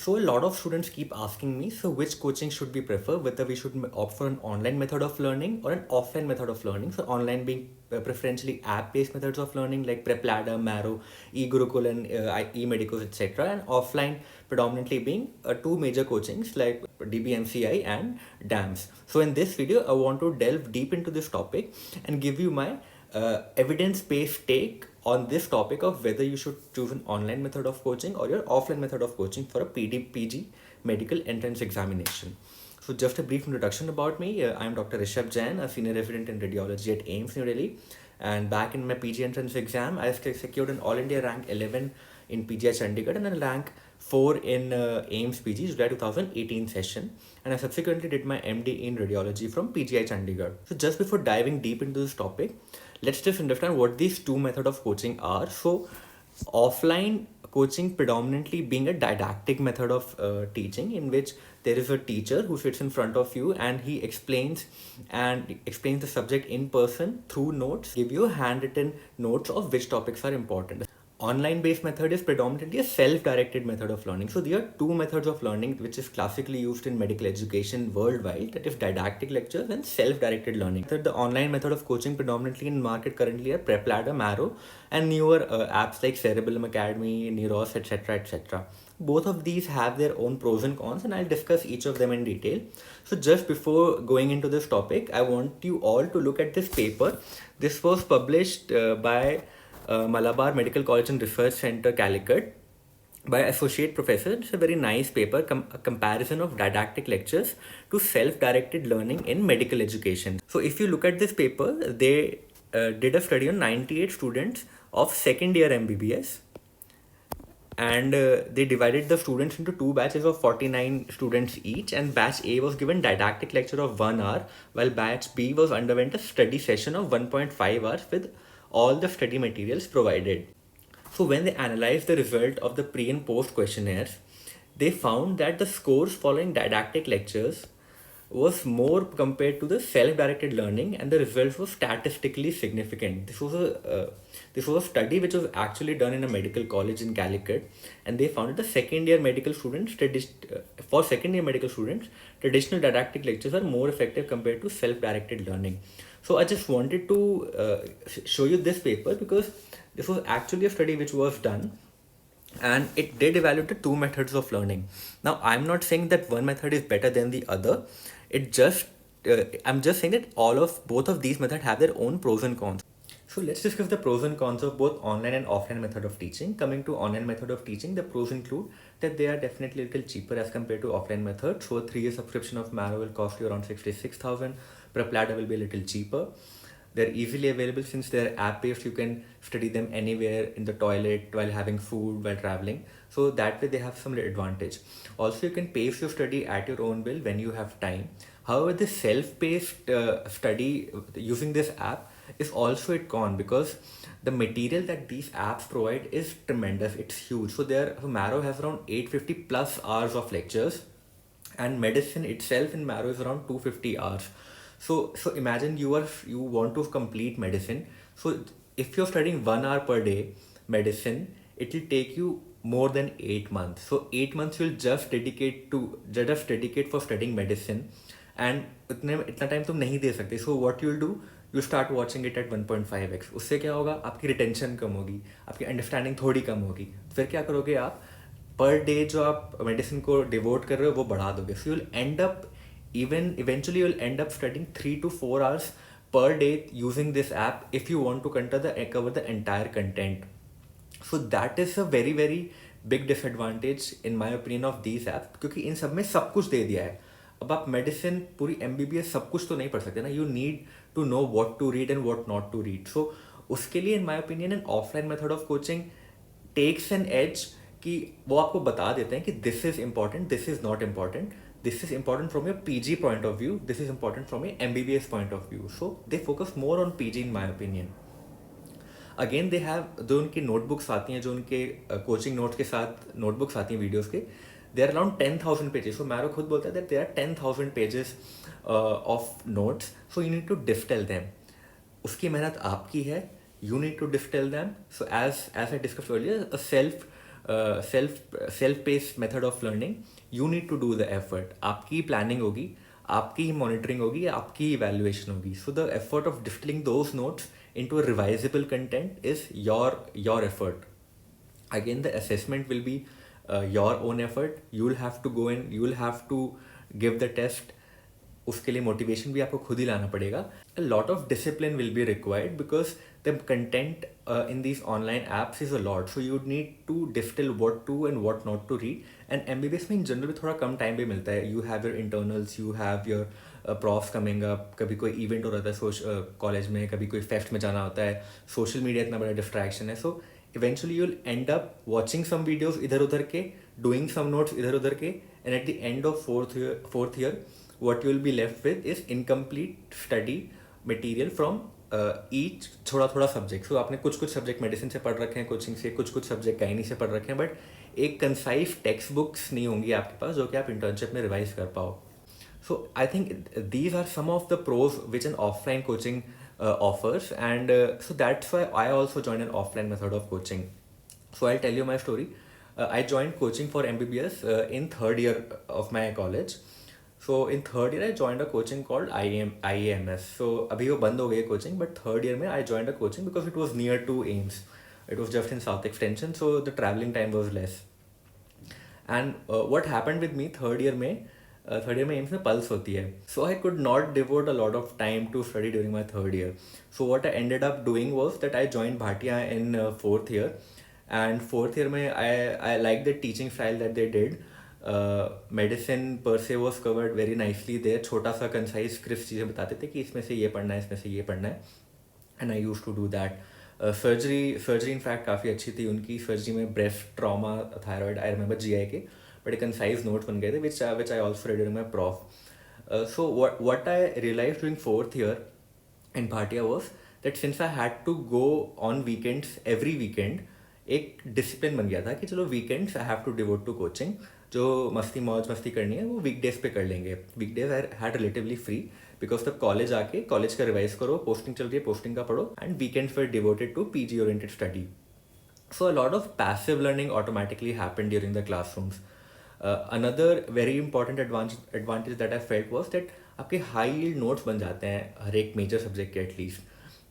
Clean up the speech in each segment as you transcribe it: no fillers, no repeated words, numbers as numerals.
So a lot of students keep asking me, so which coaching should we prefer, whether we should opt for an online method of learning or an offline method of learning. So online being preferentially app-based methods of learning like PrepLadder, Marrow, eGurukul and eMedicos, etc. And offline predominantly being two major coachings like DBMCI and DAMS. So in this video, I want to delve deep into this topic and give you my evidence-based take on this topic of whether you should choose an online method of coaching or your offline method of coaching for a PG medical entrance examination. So just a brief introduction about me. I am Dr. Rishabh Jain, a senior resident in radiology at AIIMS New Delhi. And back in my PG entrance exam, I secured an All India rank 11 in PGI Chandigarh and a rank 4 in AIIMS PG July 2018 session. And I subsequently did my MD in radiology from PGI Chandigarh. So just before diving deep into this topic, let's just understand what these two methods of coaching are. So offline coaching predominantly being a didactic method of teaching, in which there is a teacher who sits in front of you and he explains the subject in person through notes, give you handwritten notes of which topics are important. Online based method is predominantly a self-directed method of learning. So there are two methods of learning which is classically used in medical education worldwide, that is didactic lectures and self-directed learning. The online method of coaching predominantly in market currently are PrepLadder, Marrow, and newer apps like Cerebellum Academy, Neuros, etc. etc. Both of these have their own pros and cons, and I'll discuss each of them in detail. So just before going into this topic, I want you all to look at this paper. This was published by Malabar Medical College and Research Center, Calicut, by Associate Professor. It's a very nice paper, a comparison of didactic lectures to self-directed learning in medical education. So if you look at this paper, they did a study on 98 students of second year MBBS, and they divided the students into two batches of 49 students each, and batch A was given didactic lecture of 1 hour, while batch B was underwent a study session of 1.5 hours with all the study materials provided. So when they analyzed the result of the pre and post questionnaires, they found that the scores following didactic lectures was more compared to the self-directed learning, and the results were statistically significant. This was a study which was actually done in a medical college in Calicut, and they found that for second year medical students, traditional didactic lectures are more effective compared to self-directed learning. So I just wanted to show you this paper because this was actually a study which was done, and it did evaluate the two methods of learning. Now I'm not saying that one method is better than the other. I'm just saying that both of these methods have their own pros and cons. So let's discuss the pros and cons of both online and offline method of teaching. Coming to online method of teaching, the pros include that they are definitely a little cheaper as compared to offline method. So a 3-year subscription of Marrow will cost you around 66,000. PrepLadder will be a little cheaper. They're easily available since they're app based. You can study them anywhere, in the toilet, while having food, while traveling. So that way they have some advantage. Also, you can pace your study at your own will when you have time. However, the self-paced study using this app is also a con, because the material that these apps provide is tremendous. It's huge. So Marrow has around 850 plus hours of lectures, and medicine itself in Marrow is around 250 hours. So imagine you want to complete medicine. So if you're studying 1 hour per day medicine, it will take you more than 8 months. So 8 months you'll just dedicate for studying medicine, and इतना time तुम नहीं दे सकते. So what you'll do, you start watching it at 1.5x. उससे क्या होगा, आपकी retention कम होगी, आपकी अंडरस्टैंडिंग थोड़ी कम होगी. फिर क्या करोगे आप, पर डे जो आप मेडिसिन को डिवोट कर रहे हो वो बढ़ा दोगे. So you'll end up eventually you'll end up studying 3 to 4 hours per day using this app if you want to cover the entire content. So that is a very very big disadvantage in my opinion of these apps, क्योंकि इन सब में सब कुछ दे दिया है. अब आप medicine पूरी MBBS सब कुछ तो नहीं पढ़ सकते ना. You need to know what to read and what not to read. So उसके लिए in my opinion an offline method of coaching takes an edge, कि वो आपको बता देते हैं कि this is important, this is not important, this is important from your PG point of view, this is important from your MBBS point of view. So they focus more on PG in my opinion. Again they have जो उनकी notebooks आती हैं, जो उनके coaching notes के साथ notebooks आती हैं videos के, they are around 10,000 pages. So Marrow खुद बोलता है that there are 10,000 pages of notes. So you need to distill them. उसकी मेहनत आपकी है, you need to distill them. So as I discussed earlier, a self self pace method of learning, you need to do the effort. आपकी planning होगी, आपकी monitoring होगी, आपकी evaluation होगी. So the effort of distilling those notes into a revisable content is your effort. Again, the assessment will be your own effort. You will have to go in, you will have to give the test. उसके लिए motivation भी आपको खुद ही लाना पड़ेगा. A lot of discipline will be required because the content in these online apps is a lot. So you need to distill what to and what not to read. And MBBS में in general भी थोड़ा कम time भी मिलता है. You have your internals, you have your profs coming up, कभी कोई event हो रहा था कॉलेज में, कभी कोई फेस्ट में जाना होता है, सोशल मीडिया इतना बड़ा डिस्ट्रैक्शन है. So eventually you will end up watching some videos इधर उधर के, डूइंग सम नोट्स इधर उधर के, and at the end of fourth year what you will be left with is incomplete study material from each थोड़ा थोड़ा subject. सो आपने कुछ सब्जेक्ट मेडिसिन से पढ़ रखे हैं कोचिंग से, कुछ सब्जेक्ट गाइनी से पढ़ रखे हैं, बट एक कंसाइज टेक्स्ट बुक्स नहीं होंगी आपके पास जो कि आप इंटर्नशिप में रिवाइज कर पाओ. So I think these are some of the pros which an offline coaching offers, and so that's why I also joined an offline method of coaching. So I'll tell you my story. I joined coaching for MBBS in third year of my college. So in third year I joined a coaching called IAMS. So अभी वो बंद हो गई है coaching, but third year में I joined a coaching because it was near to AIMS. It was just in South Extension, so the traveling time was less. And what happened with me third year में एम्स में पल्स होती है. So I could not devote a lot of time to study during my third year. So what I ended up doing was that I join Bhatia in fourth year. And fourth year में I like the teaching style that they did. Medicine per se was covered very nicely there. छोटा सा concise crisp चीज़ें बताते थे कि इसमें से ये पढ़ना है, इसमें से ये पढ़ना है, and I use to do that. Surgery in fact काफ़ी अच्छी थी उनकी. सर्जरी में breast, trauma, thyroid, I remember GI के बड़े कंसाइज नोट्स बन गए थे which I also read during my prof. So what I realized during fourth year in Bhatia was that since I had to go on weekends every weekend, एक discipline बन गया था कि चलो weekends I have to devote to coaching. जो मौज मस्ती करनी है वो वीकडेज पे कर लेंगे. Weekdays I had relatively free because तब कॉलेज आके कॉलेज का रिवाइज करो, पोस्टिंग चल रही है पोस्टिंग का पढ़ो, and weekends were devoted to PG oriented study. So a lot of passive learning automatically happened during the classrooms. Another very important advantage that I felt was that आपके high yield notes बन जाते हैं हर एक major subject के at least.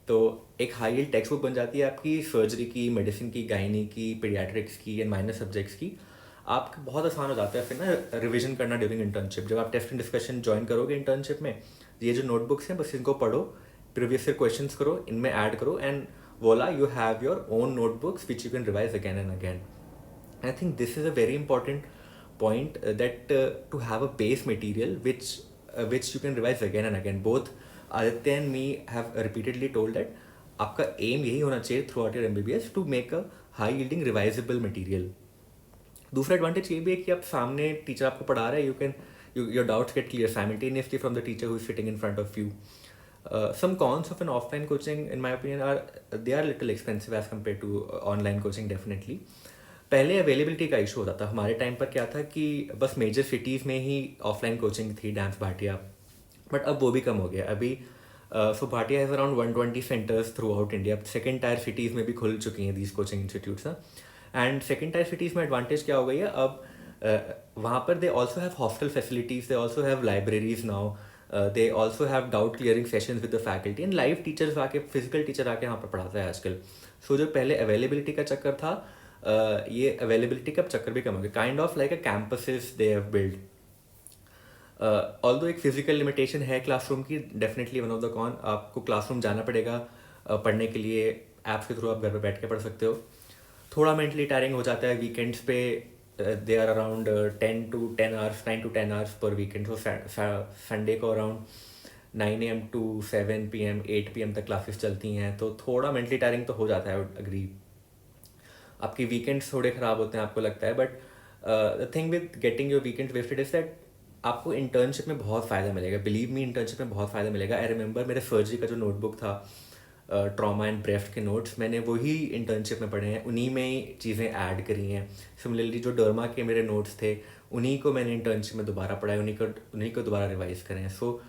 तो एक high yield text book बन जाती है आपकी सर्जरी की, मेडिसिन की, गाइनी की, पीडियाट्रिक्स की एंड माइनर सब्जेक्ट्स की. आपका बहुत आसान हो जाता है फिर ना रिविजन करना ड्यूरिंग इंटर्नशिप. जब आप टेस्ट एंड डिस्कशन ज्वाइन करोगे इंटर्नशिप में, ये जो नोटबुक्स हैं बस इनको पढ़ो, प्रीवियस ईयर क्वेश्चंस करो, इनमें ऐड करो, and voila, you have your own notebooks which you can revise again and again. I think this is a very important point, that to have a base material which you can revise again and again. Both Aditya and me have repeatedly told that आपका aim यही होना चाहिए throughout your MBBS to make a high yielding revisable material. दूसरा advantage ये भी है कि आप सामने टीचर आपको पढ़ा रहा है, your doubts get clear simultaneously from the teacher who is sitting in front of you. Some cons of an offline coaching in my opinion are they are little expensive as compared to online coaching definitely. पहले availability का issue होता था. हमारे time पर क्या था कि बस मेजर सिटीज़ में ही ऑफलाइन कोचिंग थी, डांस भाटिया, बट अब वो भी कम हो गया. अभी so Bhatia has around 120 centres throughout India. Second tier cities में भी खुल चुकी हैं these coaching institutes. And second tier cities में एडवांटेज क्या हो गई है अब, वहाँ पर they also have hostel facilities, they also have libraries now, they also have doubt clearing sessions with the faculty, and live teachers आके, physical teacher आके यहाँ पर पढ़ाता है आजकल. So जो पहले availability का चक्कर था, ये availability का चक्कर भी कम हो गया. Kind of like a campuses they have built. Although एक physical limitation है classroom की, definitely one of the con. आपको classroom जाना पड़ेगा पढ़ने के लिए. ऐप्स के थ्रू आप घर पे बैठ के पढ़ सकते हो. थोड़ा mentally tiring हो जाता है weekends पे. They are around 9 to 10 hours per weekend. So Sunday को around 9 AM to 7 PM 8 PM तक क्लासेस चलती हैं, तो थोड़ा मेंटली टायरिंग तो हो जाता है, अग्री. आपकी वीकेंड्स थोड़े ख़राब होते हैं आपको लगता है, but the thing with getting your weekends wasted is that आपको इंटर्नशिप में बहुत फ़ायदा मिलेगा. बिलीव मी, इंटर्नशिप में बहुत फ़ायदा मिलेगा. आई रिमेंबर मेरे सर्जरी का जो नोटबुक था, ट्रॉमा एंड ब्रेस्ट के नोट्स, मैंने वही इंटर्नशिप में पढ़े हैं, उन्हीं में ही चीज़ें ऐड करी हैं. सिमिलरली जो डर्मा के मेरे नोट्स थे, उन्हीं को मैंने इंटर्नशिप में दोबारा पढ़ा है, उन्हीं को दोबारा रिवाइज करें. सो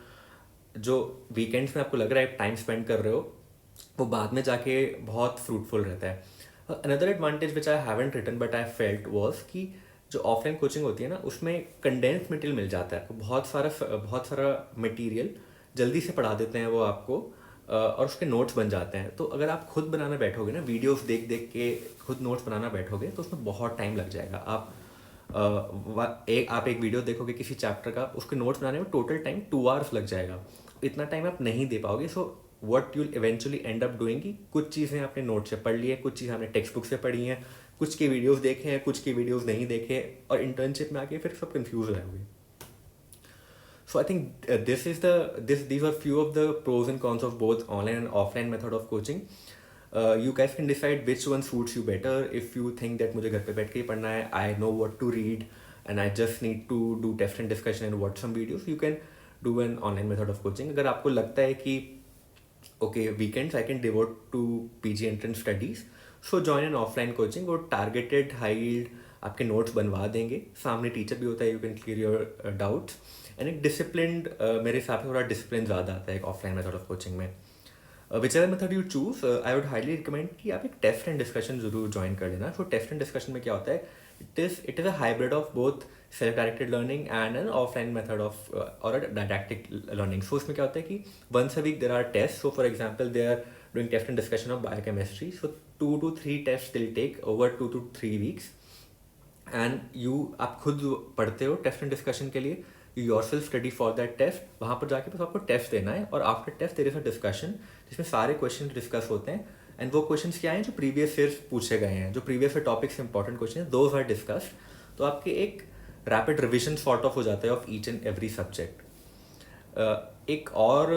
जो वीकेंड्स में आपको लग रहा है टाइम स्पेंड कर रहे हो, वो बाद में जाके बहुत फ्रूटफुल रहता है. Another advantage which I haven't written but I felt was कि जो ऑफलाइन कोचिंग होती है ना उसमें कंडेंस मटेरियल मिल जाता है, बहुत सारा मटेरियल जल्दी से पढ़ा देते हैं वो आपको, और उसके नोट्स बन जाते हैं। तो अगर आप खुद बनाना बैठोगे ना, वीडियोस देख देख के खुद नोट्स बनाना बैठोगे तो उसमें बहुत टाइम लग जाएगा। आप एक वीडियो देखोगे किसी चैप्टर का, उसके नोट्स बनाने में टोटल टाइम 2 आवर्स लग जाएगा। इतना टाइम आप नहीं दे पाओगे। So what you'll eventually and up doing कि कुछ चीज़ें आपने नोट से पढ़ ली है, कुछ चीज़ें आपने टेक्स्ट बुक से पढ़ी हैं, कुछ के वीडियोस देखे हैं, कुछ के वीडियोस नहीं देखे, और इंटर्नशिप में आके फिर सब कंफ्यूज रहोगे। So I think these are few of the pros and cons of both online and offline method of coaching. You guys can decide which one suits you better. If you think that मुझे घर पे बैठ के ही पढ़ना है, I know what to read and I just need to do test and discussion and watch some videos, you can do an online method of coaching. अगर आपको लगता है कि okay, weekends I can devote to PG entrance studies, so join an offline coaching. वो targeted high yield आपके notes बनवा देंगे, सामने टीचर भी होता है, you can clear your doubts, and एक डिसिप्लिन, मेरे हिसाब से थोड़ा डिसिप्लिन ज़्यादा आता है एक ऑफलाइन मेथड ऑफ कोचिंग में। Which ever method you choose, I would highly recommend कि आप एक टेस्ट एंड डिस्कशन जरूर ज्वाइन कर लेना। सो टेस्ट एंड डिस्कशन में क्या होता है, it is a hybrid of both self directed learning and N offline method of और अ डायडैक्टिक लर्निंग। सो इसमें क्या होता है कि once a week there are test. So for example they are doing test and discussion of biochemistry, so 2 to 3 test will take over 2 to 3 weeks, and आप खुद पढ़ते हो टेस्ट एंड डिस्कशन के लिए, you your self study for that test. वहाँ पर जाके बस आपको टेस्ट देना है, और after test there is a discussion जिसमें सारे क्वेश्चन डिस्कस होते हैं, एंड वो क्वेश्चन क्या हैं जो प्रीवियस ईयर पूछे गए हैं, जो प्रीवियस ईयर टॉपिक से इंपॉर्टेंट क्वेश्चन है, दोज आर डिस्कस्ड। तो आपके एक रैपिड रिविजन सॉर्ट ऑफ हो जाता है of each and every subject. एक और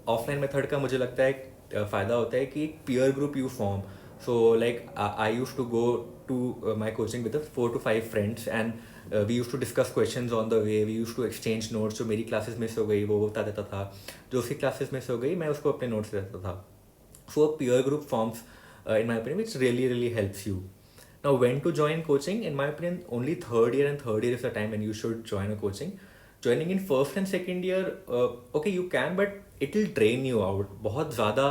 ऑफलाइन मेथड का मुझे लगता है फ़ायदा होता है कि एक peer group you form. So like I used to go to my coaching with 4 to 5 friends, and we used to discuss questions on the way. We used to exchange notes. जो मेरी क्लासेस मिस हो गई वो बता देता था, जो उसकी क्लासेस मिस हो गई मैं उसको अपने नोट्स देता था। So a peer group forms, in my opinion, which really helps you. Now when to join coaching, in my opinion only third year is the time when you should join a coaching. Joining in first and second year, okay you can, but it will drain you out। बहुत ज़्यादा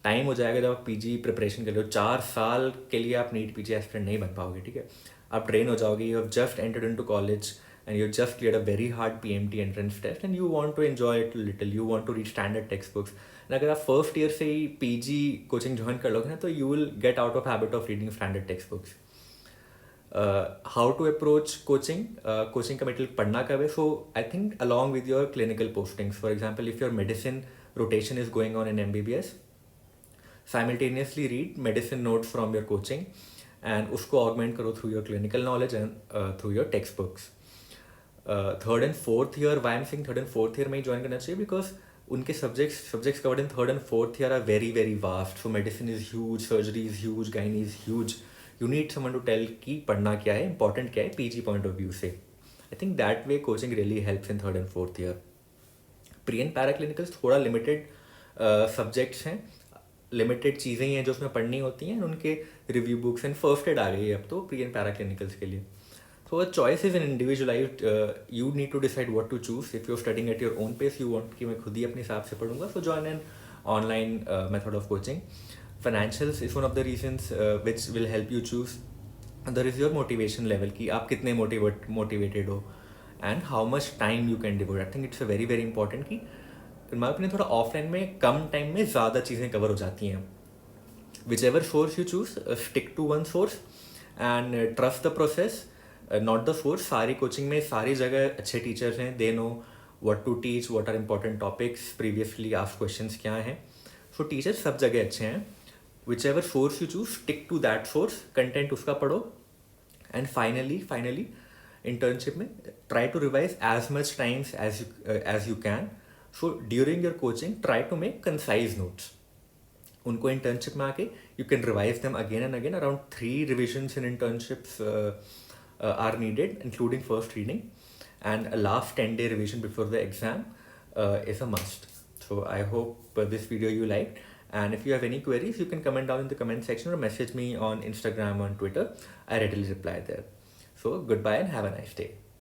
time हो जाएगा जब आप PG preparation कर रहे हो। 4 साल के लिए आप नीट पीजी एस्पिरेंट नहीं बन पाओगे, ठीक है। आप ट्रेन हो जाओगे, you have just entered into college and you just clear a very hard PMT entrance test, and you want to enjoy it little, you want to read standard text books. And अगर आप first year से ही PG coaching join कर लोगे ना, तो you will get out of habit of reading standard text books. How to approach coaching, coaching का material पढ़ना कब है। So I think along with your clinical postings, for example if your medicine rotation is going on in MBBS, simultaneously read medicine notes from your coaching and उसको augment करो through your clinical knowledge and through your textbooks. Third and fourth year, why I'm saying third and fourth year में ही join करना चाहिए, because उनके subjects covered in third and fourth year are very vast. So medicine is huge, surgery is huge, gynae is huge. You need someone to tell कि पढ़ना क्या है, important क्या है PG point of view से. I think that way coaching really helps in third and fourth year. Pre and para clinicals थोड़ा limited subjects हैं, limited चीज़ें ही हैं जो उसमें पढ़नी होती हैं, उनके review books and first aid आ गई है अब तो प्री एंड पैरा क्लिनिकल्स के लिए। So a choice is an individualised, you need to decide what to choose. If you are studying at your own pace, you want कि मैं खुद ही अपने हिसाब से पढ़ूंगा, so join an online method of coaching. Financials is one of the reasons which will help you choose. Other is your motivation level कि आप कितने मोटिवेटेड हो, and how much time you can devote. I think it's a very important कि in my opinion थोड़ा offline में कम time में ज़्यादा चीज़ें कवर हो जाती हैं। Whichever source you choose, stick to one source and trust the process, not the source. सारी कोचिंग में सारी जगह अच्छे टीचर्स हैं, they know what to teach, what are important topics, previously asked questions क्या हैं। सो टीचर्स सब जगह अच्छे हैं। Whichever source you choose, stick to that source, content उसका पढ़ो, एंड फाइनली इंटर्नशिप में try to revise as much times as you can. So during your coaching, try to make concise notes. उनको internship में आके you can revise them again and again. Around 3 revisions in internships are needed, including first reading, and a last 10-day revision before the exam is a must. So I hope this video you liked, and if you have any queries, you can comment down in the comment section or message me on Instagram or on Twitter. I readily reply there. So goodbye and have a nice day.